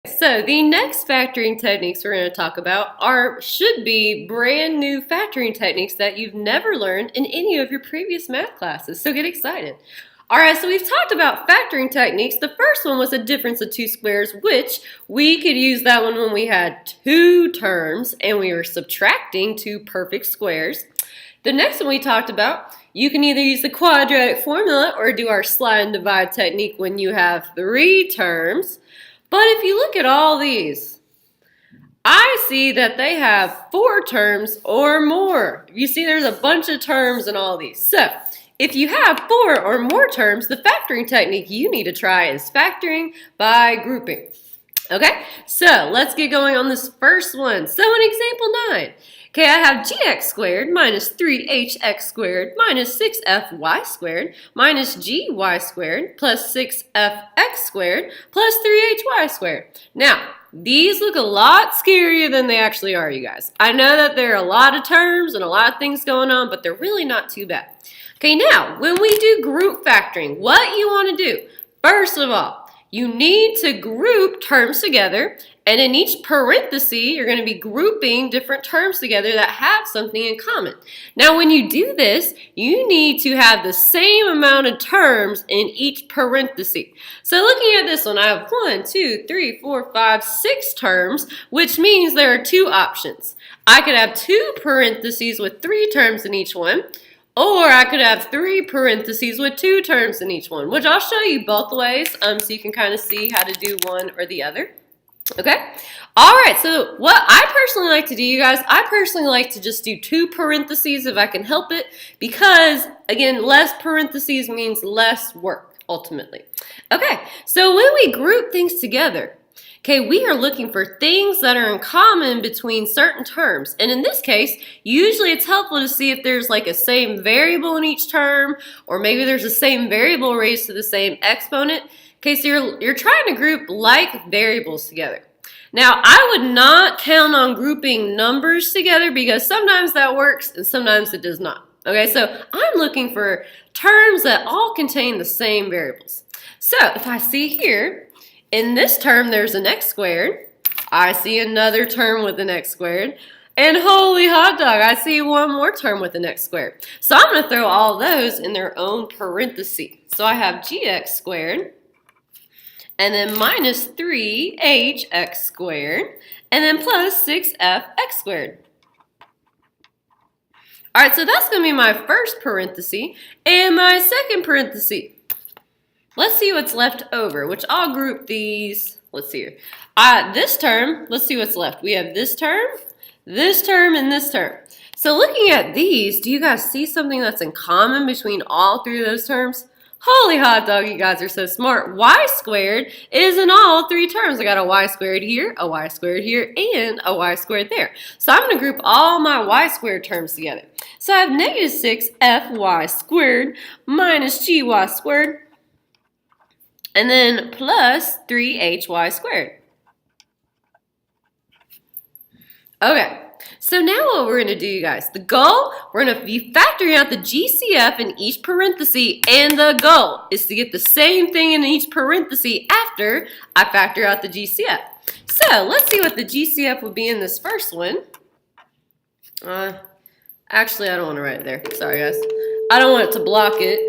So the next factoring techniques we're going to talk about should be brand new factoring techniques that you've never learned in any of your previous math classes. So get excited. All right, so we've talked about factoring techniques. The first one was a difference of two squares, which we could use that one when we had two terms and we were subtracting two perfect squares. The next one we talked about, you can either use the quadratic formula or do our slide and divide technique when you have three terms. But if you look at all these, I see that they have four terms or more. You see there's a bunch of terms in all these. So if you have four or more terms, the factoring technique you need to try is factoring by grouping. Okay, so let's get going on this first one. So in example 9, okay, I have gx squared minus 3hx squared minus 6fy squared minus gy squared plus 6fx squared plus 3hy squared. Now, these look a lot scarier than they actually are, you guys. I know that there are a lot of terms and a lot of things going on, but they're really not too bad. Okay, now, when we do group factoring, what you want to do, first of all, you need to group terms together, and in each parenthesis, you're going to be grouping different terms together that have something in common. Now, when you do this, you need to have the same amount of terms in each parenthesis. So looking at this one, I have 1, 2, 3, 4, 5, 6 terms, which means there are two options. I could have two parentheses with 3 terms in each one, or I could have 3 parentheses with 2 terms in each one, which I'll show you both ways so you can kind of see how to do one or the other. Okay? All right, so what I personally like to do, you guys, I personally like to just do 2 parentheses if I can help it because, again, less parentheses means less work, ultimately. Okay, so when we group things together, okay, we are looking for things that are in common between certain terms. And in this case, usually it's helpful to see if there's like a same variable in each term, or maybe there's the same variable raised to the same exponent. Okay, so you're trying to group like variables together. Now, I would not count on grouping numbers together because sometimes that works and sometimes it does not. Okay, so I'm looking for terms that all contain the same variables. So if I see here, in this term, there's an x squared. I see another term with an x squared. And holy hot dog, I see one more term with an x squared. So I'm going to throw all those in their own parentheses. So I have gx squared, and then minus 3hx squared, and then plus 6fx squared. All right, so that's going to be my first parenthesis and my second parenthesis. Let's see what's left over, which I'll group these. Let's see here. This term, let's see what's left. We have this term, and this term. So looking at these, do you guys see something that's in common between all 3 of those terms? Holy hot dog, you guys are so smart. Y squared is in all 3 terms. I got a y squared here, a y squared here, and a y squared there. So I'm going to group all my y squared terms together. So I have negative 6fy squared minus gy squared, and then plus 3hy squared. Okay, so now what we're going to do, you guys, the goal, we're going to be factoring out the GCF in each parenthesis, and the goal is to get the same thing in each parenthesis after I factor out the GCF. So let's see what the GCF would be in this first one. Actually, I don't want to write it there. Sorry, guys. I don't want it to block it.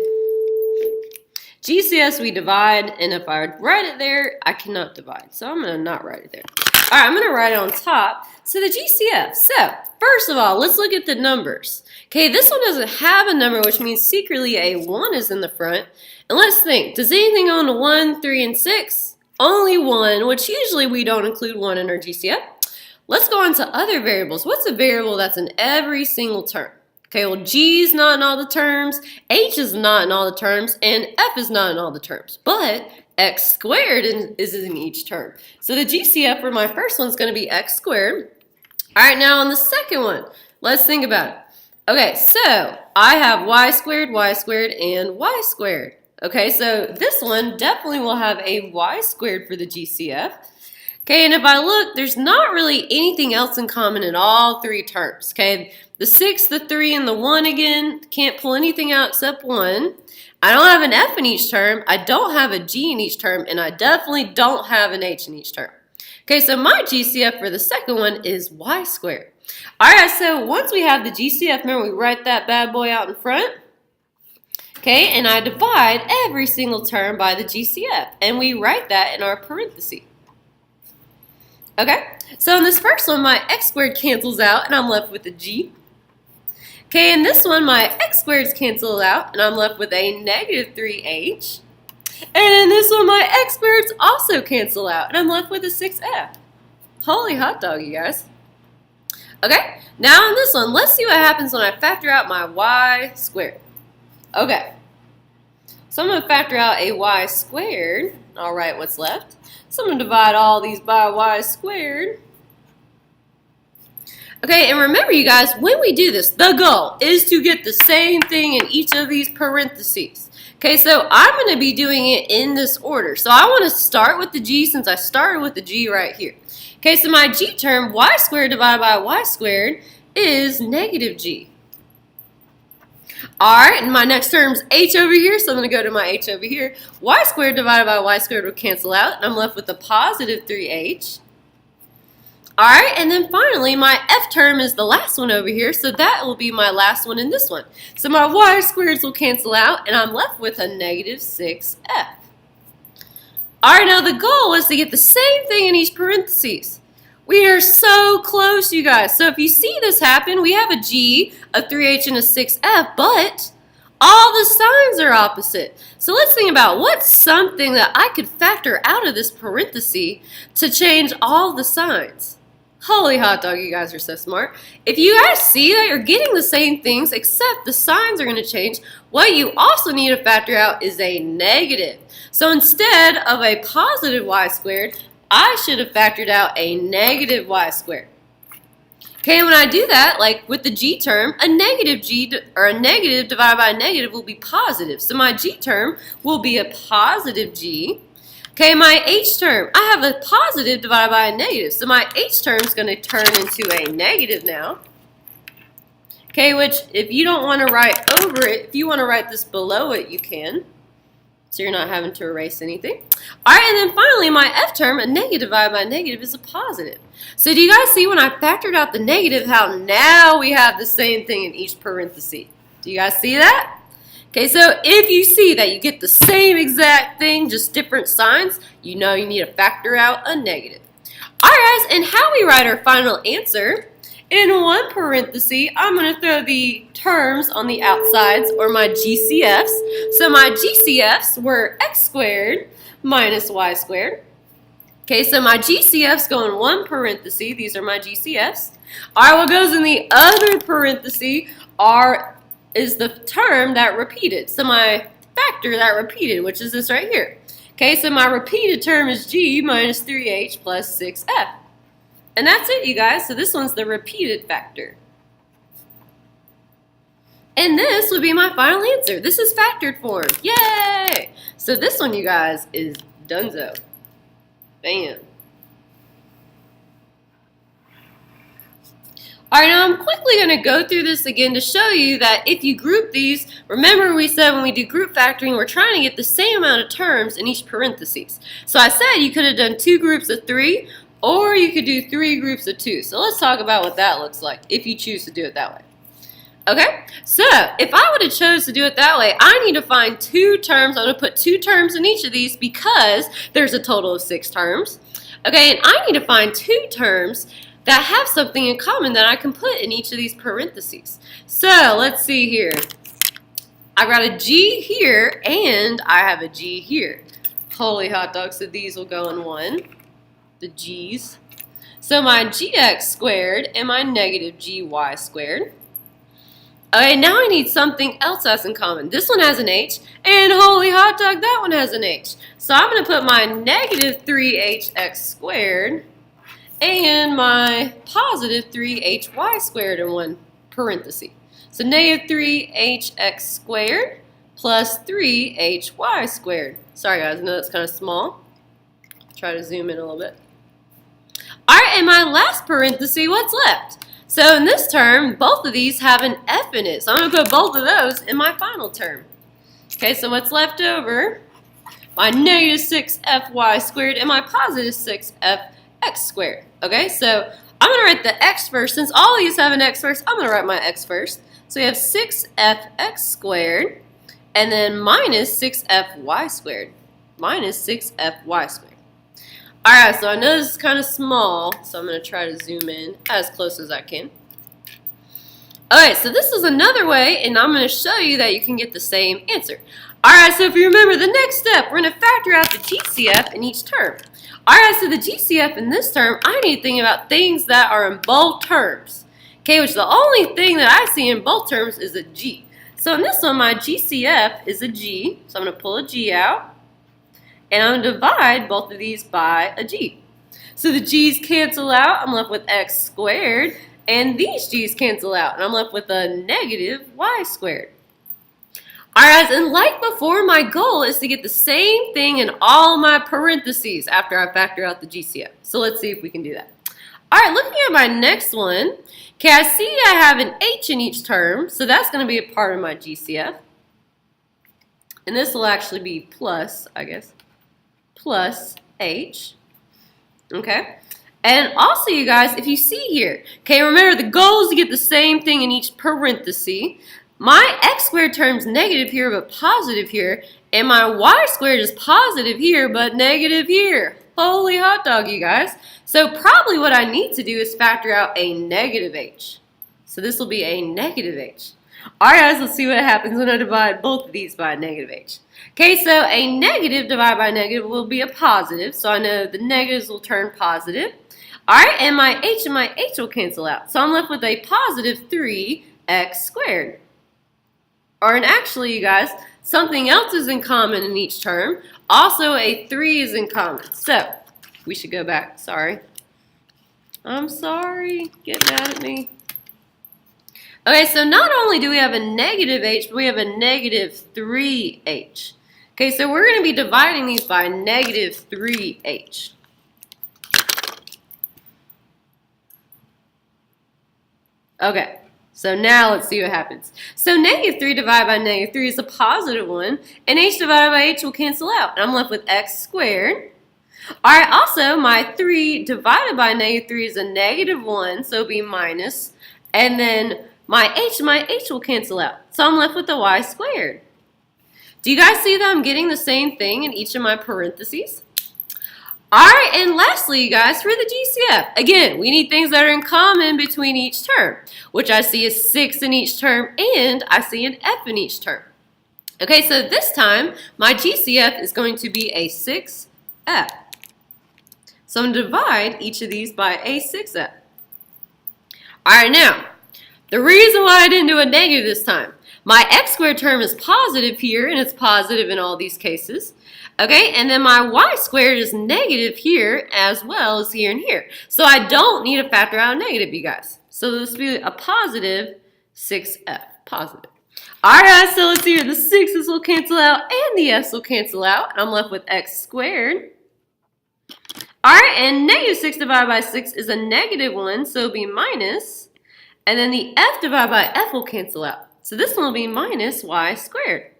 GCS we divide, and if I write it there, I cannot divide. So I'm going to not write it there. All right, I'm going to write it on top. So the GCF. So first of all, let's look at the numbers. Okay, this one doesn't have a number, which means secretly a 1 is in the front. And let's think, does anything own a 1, 3, and 6? Only 1, which usually we don't include 1 in our GCF. Let's go on to other variables. What's a variable that's in every single term? Okay, well, G is not in all the terms, H is not in all the terms, and F is not in all the terms. But x squared is in each term. So the GCF for my first one is going to be x squared. All right, now on the second one, let's think about it. Okay, so I have y squared, and y squared. Okay, so this one definitely will have a y squared for the GCF. Okay, and if I look, there's not really anything else in common in all 3 terms. Okay, the 6, the 3, and the 1 again, can't pull anything out except 1. I don't have an F in each term, I don't have a G in each term, and I definitely don't have an H in each term. Okay, so my GCF for the second one is y squared. All right, so once we have the GCF, remember we write that bad boy out in front? Okay, and I divide every single term by the GCF, and we write that in our parentheses. Okay, so in this first one, my x squared cancels out, and I'm left with a g. Okay, in this one, my x squareds cancel out, and I'm left with a negative 3h. And in this one, my x squareds also cancel out, and I'm left with a 6f. Holy hot dog, you guys. Okay, now in this one, let's see what happens when I factor out my y squared. Okay, so I'm going to factor out a y squared. I'll write what's left. So I'm going to divide all these by y squared. Okay, and remember you guys, when we do this, the goal is to get the same thing in each of these parentheses. Okay, so I'm going to be doing it in this order. So I want to start with the g since I started with the g right here. Okay, so my g term, y squared divided by y squared, is negative g. Alright, and my next term is h over here, so I'm going to go to my h over here. Y squared divided by y squared will cancel out, and I'm left with a positive 3h. Alright, and then finally, my f term is the last one over here, so that will be my last one in this one. So my y squareds will cancel out, and I'm left with a negative 6f. Alright, now the goal was to get the same thing in each parentheses. We are so close, you guys. So if you see this happen, we have a g, a 3h, and a 6f, but all the signs are opposite. So let's think about what's something that I could factor out of this parenthesis to change all the signs. Holy hot dog, you guys are so smart. If you guys see that you're getting the same things except the signs are going to change, what you also need to factor out is a negative. So instead of a positive y squared, I should have factored out a negative y squared. Okay, when I do that, like with the g term, a negative g or a negative divided by a negative will be positive. So my g term will be a positive g. Okay, my h term, I have a positive divided by a negative. So my h term is going to turn into a negative now. Okay, which if you don't want to write over it, if you want to write this below it, you can. So you're not having to erase anything. All right, and then finally, my f term, a negative divided by a negative, is a positive. So do you guys see when I factored out the negative, how now we have the same thing in each parenthesis? Do you guys see that? Okay, so if you see that you get the same exact thing, just different signs, you know you need to factor out a negative. All right, guys, and how we write our final answer, in one parenthesis, I'm going to throw the terms on the outsides, or my GCFs. So my GCFs were x squared minus y squared. Okay, so my GCFs go in one parenthesis. These are my GCFs. All right, what goes in the other parenthesis is the term that repeated. So my factor that repeated, which is this right here. Okay, so my repeated term is g minus 3h plus 6f. And that's it, you guys. So this one's the repeated factor. And this would be my final answer. This is factored form. Yay! So this one, you guys, is donezo. Bam. Alright, now I'm quickly going to go through this again to show you that if you group these, remember we said when we do group factoring, we're trying to get the same amount of terms in each parenthesis. So I said you could have done 2 groups of 3, or you could do 3 groups of 2. So let's talk about what that looks like if you choose to do it that way. Okay, so if I would have chose to do it that way, I need to find 2 terms. I'm going to put 2 terms in each of these because there's a total of 6 terms. Okay, and I need to find 2 terms that have something in common that I can put in each of these parentheses. So let's see here. I got a G here and I have a G here. Holy hot dog, so these will go in one, the G's. So my gx squared and my negative gy squared. Okay, now I need something else that's in common. This one has an H, and holy hot dog, that one has an H. So I'm going to put my negative 3hx squared and my positive 3hy squared in one parenthesis. So negative 3hx squared plus 3hy squared. Sorry guys, I know that's kind of small. Try to zoom in a little bit. Alright, and my last parenthesis, what's left? So in this term, both of these have an f in it. So I'm going to put both of those in my final term. Okay, so what's left over? My negative 6fy squared and my positive 6fx x squared. Okay, so I'm going to write the x first. Since all these have an x first, I'm going to write my x first. So we have 6fx squared, and then minus 6fy squared. Minus 6fy squared. Alright, so I know this is kind of small, so I'm going to try to zoom in as close as I can. Alright, so this is another way, and I'm going to show you that you can get the same answer. Alright, so if you remember the next step, we're going to factor out the GCF in each term. Alright, so the GCF in this term, I need to think about things that are in both terms. Okay, which the only thing that I see in both terms is a G. So in this one, my GCF is a G, so I'm going to pull a G out. And I'm going to divide both of these by a G. So the G's cancel out. I'm left with x squared. And these G's cancel out. And I'm left with a negative y squared. Alright, and like before, my goal is to get the same thing in all my parentheses after I factor out the GCF. So let's see if we can do that. Alright, looking at my next one. Okay, I see I have an h in each term. So that's going to be a part of my GCF. And this will actually be plus, I guess. Plus h, okay? And also, you guys, if you see here, okay, remember the goal is to get the same thing in each parenthesis. My x squared term's negative here, but positive here, and my y squared is positive here, but negative here. Holy hot dog, you guys. So probably what I need to do is factor out a negative h. So this will be a negative h. Alright guys, let's see what happens when I divide both of these by a negative h. Okay, so a negative divided by a negative will be a positive, so I know the negatives will turn positive. Alright, and my h will cancel out. So I'm left with a positive 3x squared. And actually, you guys, something else is in common in each term. Also, a 3 is in common. So, we should go back. Sorry. I'm sorry. Get mad at me. Okay, so not only do we have a negative h, but we have a negative 3h. Okay, so we're going to be dividing these by negative 3h. Okay, so now let's see what happens. So negative 3 divided by negative 3 is a positive one, and h divided by h will cancel out. And I'm left with x squared. Alright, also my 3 divided by negative 3 is a negative 1, so it'll be minus. And then my h will cancel out. So I'm left with the y squared. Do you guys see that I'm getting the same thing in each of my parentheses? Alright, and lastly, you guys, for the GCF, again, we need things that are in common between each term, which I see is 6 in each term, and I see an f in each term. Okay, so this time, my GCF is going to be a 6f. So I'm going to divide each of these by a 6f. Alright, now, the reason why I didn't do a negative this time, my x squared term is positive here, and it's positive in all these cases. Okay, and then my y squared is negative here as well as here and here. So I don't need to factor out a negative, you guys. So this will be a positive 6f, positive. Alright, so let's see here. The 6's will cancel out and the f's will cancel out. And I'm left with x squared. Alright, and negative 6 divided by 6 is a negative 1, so it'll be minus. And then the f divided by f will cancel out. So this one will be minus y squared.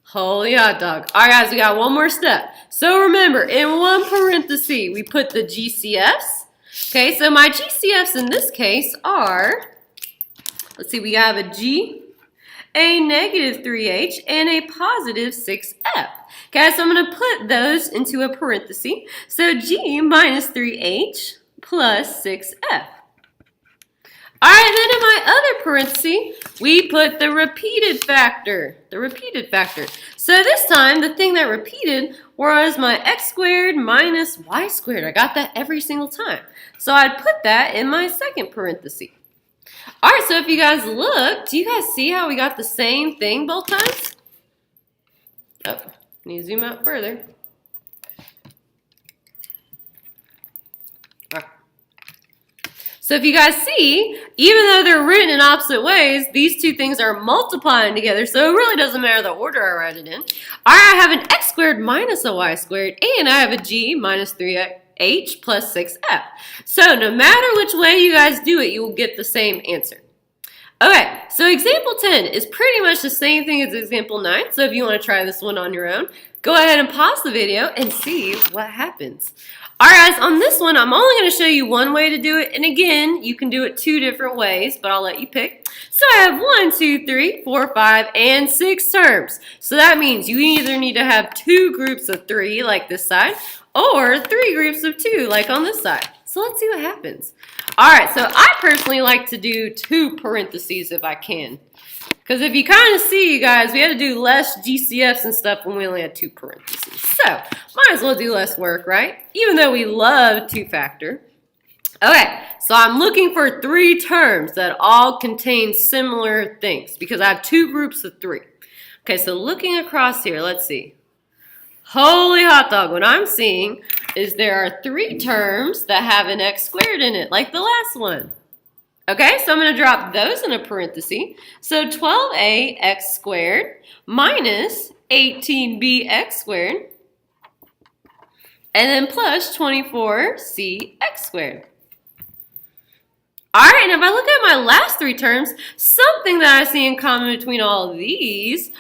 Holy hot dog. Alright guys, we got one more step. So remember, in one parenthesis, we put the GCFs. Okay, so my GCFs in this case are, let's see, we have a G, a negative 3H, and a positive 6F. Okay, so I'm going to put those into a parenthesis. So G minus 3H plus 6F. Alright, then in my other parenthesis, we put the repeated factor. So this time, the thing that repeated was my x squared minus y squared. I got that every single time. So I'd put that in my second parenthesis. Alright, so if you guys look, do you guys see how we got the same thing both times? Oh, need to zoom out further. So if you guys see, even though they're written in opposite ways, these two things are multiplying together, so it really doesn't matter the order I write it in. Alright, I have an x squared minus a y squared, and I have a g minus 3h plus 6f. So no matter which way you guys do it, you will get the same answer. Okay, so example 10 is pretty much the same thing as example 9, so if you want to try this one on your own, go ahead and pause the video and see what happens. All right, guys, on this one, I'm only going to show you one way to do it. And again, you can do it 2 different ways, but I'll let you pick. So I have 1, 2, 3, 4, 5, and 6 terms. So that means you either need to have 2 groups of 3, like this side, or 3 groups of 2, like on this side. So let's see what happens. All right, so I personally like to do 2 parentheses if I can. Because if you kind of see, you guys, we had to do less GCFs and stuff when we only had 2 parentheses. So, might as well do less work, right? Even though we love 2-factor. Okay, so I'm looking for 3 terms that all contain similar things because I have 2 groups of 3. Okay, so looking across here, let's see. Holy hot dog, what I'm seeing is there are 3 terms that have an x squared in it, like the last one. Okay, so I'm going to drop those in a parenthesis. So 12a x squared minus 18b x squared, and then plus 24c x squared. All right, and if I look at my last 3 terms, something that I see in common between all of these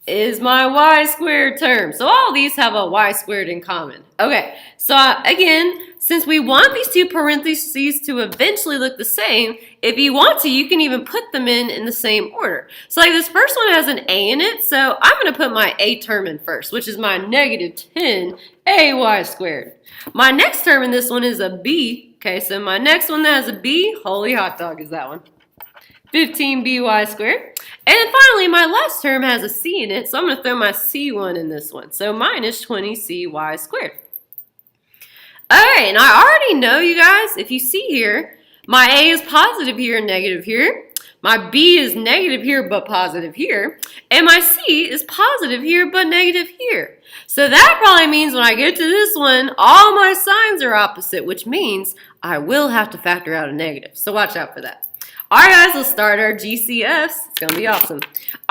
is my y squared term. So all of these have a y squared in common. Okay, so again, since we want these 2 parentheses to eventually look the same, if you want to, you can even put them in the same order. So like this first one has an a in it, so I'm going to put my a term in first, which is my negative 10ay squared. My next term in this one is a b. Okay, so my next one that has a b, holy hot dog is that one. 15by squared. And then finally, my last term has a c in it, so I'm going to throw my c1 in this one. So minus 20cy squared. Alright, and I already know, you guys, if you see here, my a is positive here and negative here. My b is negative here but positive here. And my c is positive here but negative here. So that probably means when I get to this one, all my signs are opposite, which means I will have to factor out a negative. So watch out for that. Alright guys, let's start our GCFs. It's going to be awesome.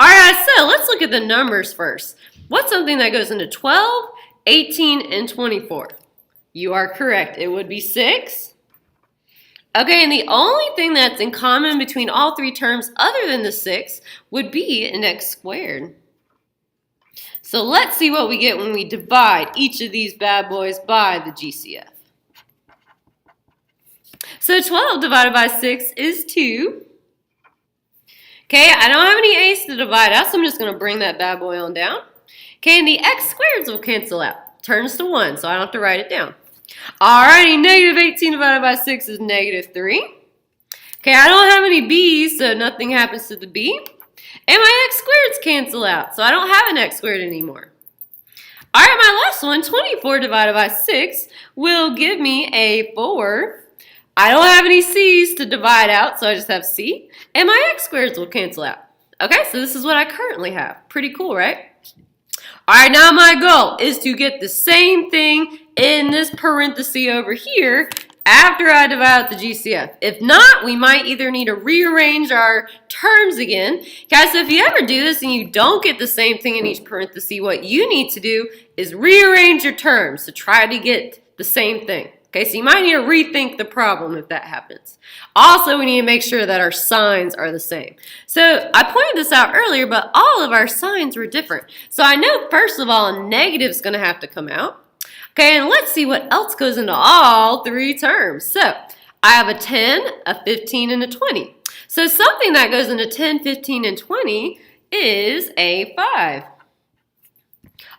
Alright guys, so let's look at the numbers first. What's something that goes into 12, 18, and 24? You are correct. It would be 6. Okay, and the only thing that's in common between all 3 terms other than the 6 would be an x squared. So let's see what we get when we divide each of these bad boys by the GCF. So 12 divided by 6 is 2. Okay, I don't have any a's to divide out, so I'm just going to bring that bad boy on down. Okay, and the x squareds will cancel out. Turns to 1, so I don't have to write it down. Alrighty, negative 18 divided by 6 is negative 3. Okay, I don't have any b's, so nothing happens to the b. And my x squareds cancel out, so I don't have an x squared anymore. Alright, my last one, 24 divided by 6, will give me a 4. I don't have any c's to divide out, so I just have c. And my x squareds will cancel out. Okay, so this is what I currently have. Pretty cool, right? Alright, now my goal is to get the same thing in this parenthesis over here after I divide out the GCF. If not, we might either need to rearrange our terms again. Guys, so if you ever do this and you don't get the same thing in each parenthesis, what you need to do is rearrange your terms to try to get the same thing. Okay, so you might need to rethink the problem if that happens. Also, we need to make sure that our signs are the same. So I pointed this out earlier, but all of our signs were different. So I know, first of all, a negative is going to have to come out. Okay, and let's see what else goes into all 3 terms. So I have a 10, a 15, and a 20. So something that goes into 10, 15, and 20 is a 5.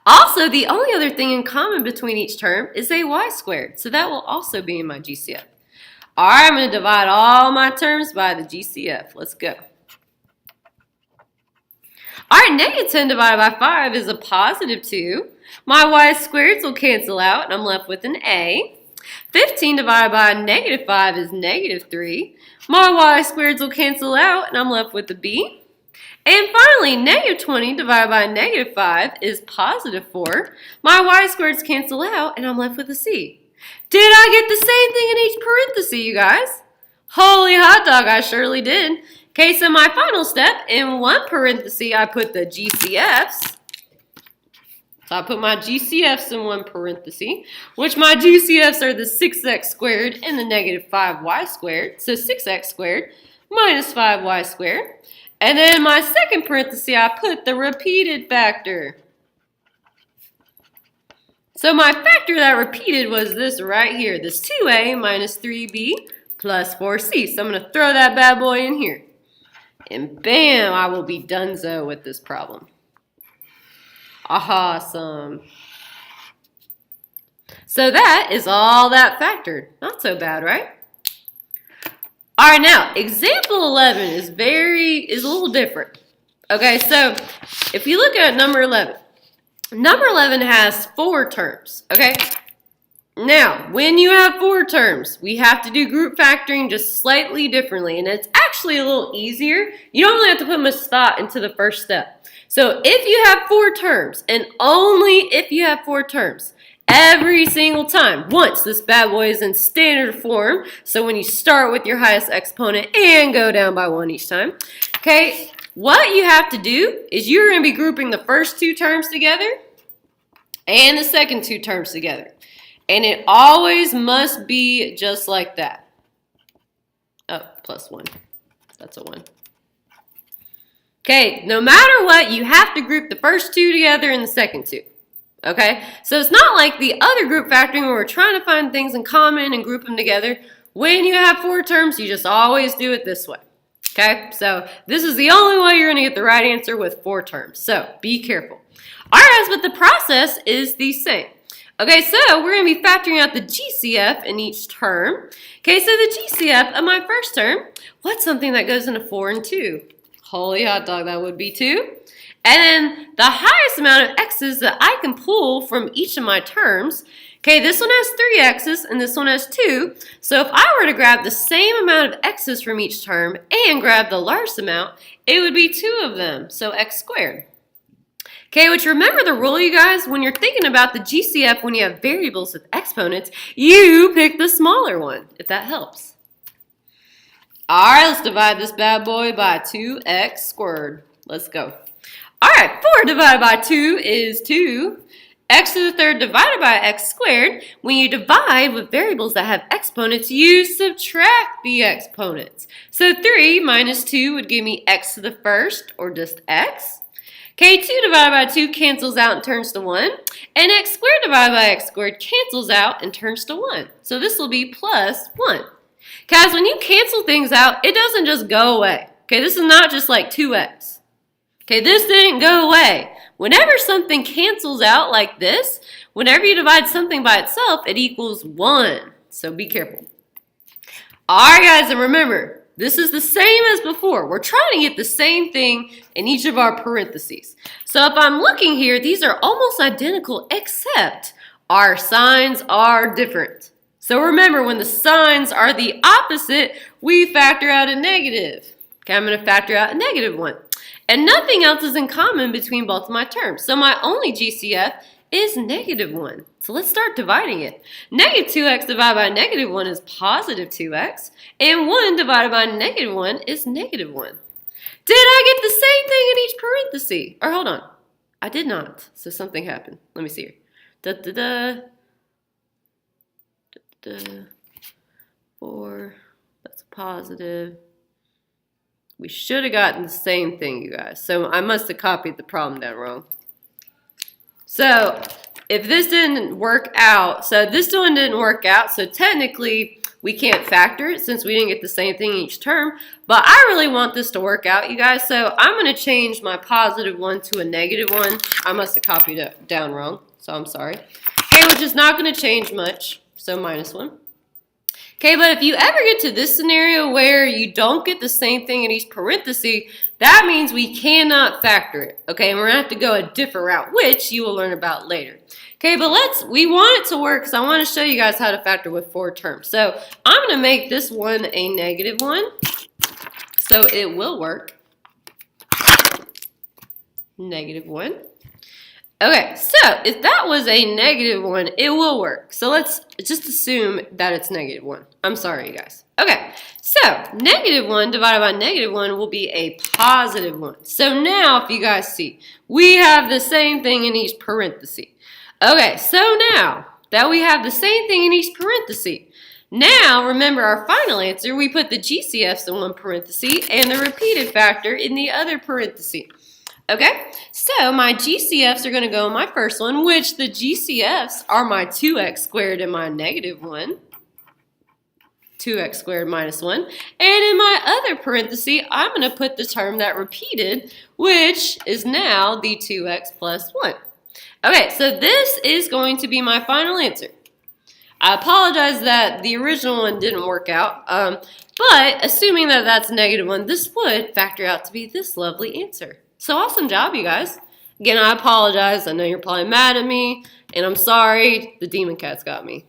Also, the only other thing in common between each term is a y squared. So that will also be in my GCF. All right, I'm going to divide all my terms by the GCF. Let's go. All right, negative 10 divided by 5 is a positive 2. My y squareds will cancel out, and I'm left with an a. 15 divided by negative 5 is negative 3. My y squareds will cancel out, and I'm left with a b. And finally, negative 20 divided by negative 5 is positive 4. My y squareds cancel out, and I'm left with a c. Did I get the same thing in each parenthesis, you guys? Holy hot dog, I surely did. Okay, so my final step, in one parenthesis, I put the GCFs. So I put my GCFs in one parenthesis, which my GCFs are the 6x squared and the negative 5y squared. So 6x squared minus 5y squared. And then in my second parenthesis, I put the repeated factor. So So my factor that repeated was this right here, this 2a minus 3b plus 4c. So I'm going to throw that bad boy in here. And bam, I will be donezo with this problem. Awesome. So that is all that factored. Not so bad, right? All right, now, example 11 is a little different. Okay, so if you look at number 11 has 4 terms, okay? Now, when you have 4 terms, we have to do group factoring just slightly differently, and it's actually a little easier. You don't really have to put much thought into the first step. So if you have 4 terms, and only if you have 4 terms, every single time, once this bad boy is in standard form, so when you start with your highest exponent and go down by 1 each time, okay, what you have to do is you're going to be grouping the first 2 terms together and the second 2 terms together. And it always must be just like that. Oh, plus 1. That's a 1. Okay, no matter what, you have to group the first 2 together and the second 2. Okay, so it's not like the other group factoring where we're trying to find things in common and group them together. When you have 4 terms, you just always do it this way. Okay, so this is the only way you're going to get the right answer with 4 terms. So be careful. All right, but the process is the same. Okay, so we're going to be factoring out the GCF in each term. Okay, so the GCF of my first term, what's something that goes into 4 and 2? Holy hot dog, that would be 2. And then the highest amount of x's that I can pull from each of my terms, okay, this one has 3 x's and this one has 2. So if I were to grab the same amount of x's from each term and grab the largest amount, it would be 2 of them, so x squared. Okay, which remember the rule, you guys, when you're thinking about the GCF when you have variables with exponents, you pick the smaller one, if that helps. All right, let's divide this bad boy by 2x squared. Let's go. All right, 4 divided by 2 is 2. X to the third divided by x squared. When you divide with variables that have exponents, you subtract the exponents. So 3 minus 2 would give me x to the first, or just x. Okay, 2 divided by 2 cancels out and turns to 1. And x squared divided by x squared cancels out and turns to 1. So this will be plus 1. Guys, when you cancel things out, it doesn't just go away. Okay, this is not just like 2x. Okay, this didn't go away. Whenever something cancels out like this, whenever you divide something by itself, it equals 1. So be careful. All right, guys, and remember, this is the same as before. We're trying to get the same thing in each of our parentheses. So if I'm looking here, these are almost identical, except our signs are different. So remember, when the signs are the opposite, we factor out a negative. Okay, I'm going to factor out a negative 1. And nothing else is in common between both of my terms. So my only GCF is negative 1. So let's start dividing it. Negative 2x divided by negative 1 is positive 2x. And 1 divided by negative 1 is negative 1. Did I get the same thing in each parenthesis? Or hold on. I did not. So something happened. Let me see here. Da-da-da. Da-da-da. 4. That's a positive. We should have gotten the same thing, you guys. So I must have copied the problem down wrong. So if this didn't work out, so this one didn't work out, so technically we can't factor it since we didn't get the same thing each term. But I really want this to work out, you guys. So I'm going to change my positive 1 to a negative 1. I must have copied it down wrong, so I'm sorry. Okay, which is not going to change much, so minus 1. Okay, but if you ever get to this scenario where you don't get the same thing in each parenthesis, that means we cannot factor it. Okay, and we're going to have to go a different route, which you will learn about later. Okay, but we want it to work because I want to show you guys how to factor with 4 terms. So I'm going to make this one a negative 1, so it will work. Negative 1. Okay, so if that was a negative 1, it will work. So let's just assume that it's negative 1. I'm sorry, you guys. Okay, so negative 1 divided by negative 1 will be a positive 1. So now, if you guys see, we have the same thing in each parenthesis. Okay, so now that we have the same thing in each parenthesis, now remember our final answer, we put the GCFs in one parenthesis and the repeated factor in the other parenthesis. Okay, so my GCFs are going to go in my first one, which the GCFs are my 2x squared and my negative 1. 2x squared minus 1. And in my other parenthesis, I'm going to put the term that repeated, which is now the 2x plus 1. Okay, so this is going to be my final answer. I apologize that the original one didn't work out, but assuming that that's negative 1, this would factor out to be this lovely answer. So awesome job, you guys. Again, I apologize. I know you're probably mad at me, and I'm sorry. The demon cat's got me.